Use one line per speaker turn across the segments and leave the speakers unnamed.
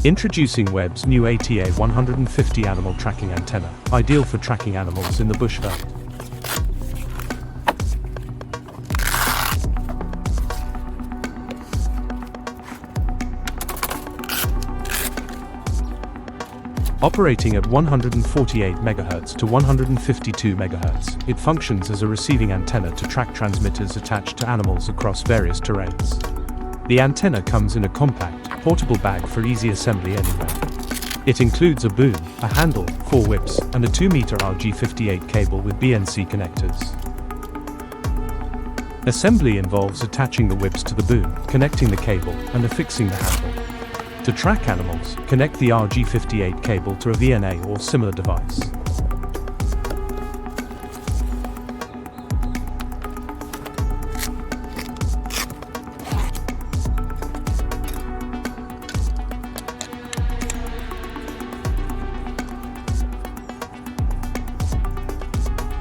Introducing Webb's new ATA 150 animal tracking antenna, ideal for tracking animals in the bushveld. Operating at 148 MHz to 152 MHz, it functions as a receiving antenna to track transmitters attached to animals across various terrains. The antenna comes in a compact, portable bag for easy assembly anywhere. It includes a boom, a handle, 4 whips, and a 2-meter RG58 cable with BNC connectors. Assembly involves attaching the whips to the boom, connecting the cable, and affixing the handle. To track animals, connect the RG58 cable to a VNA or similar device.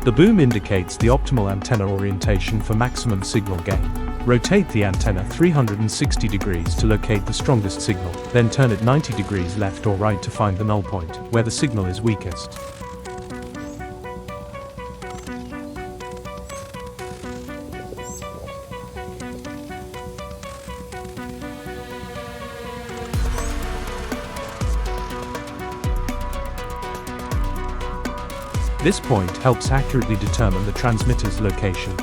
The boom indicates the optimal antenna orientation for maximum signal gain. Rotate the antenna 360 degrees to locate the strongest signal, then turn it 90 degrees left or right to find the null point, where the signal is weakest. This point helps accurately determine the transmitter's location.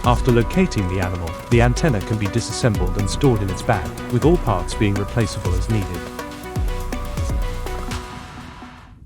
After locating the animal, the antenna can be disassembled and stored in its bag, with all parts being replaceable as needed.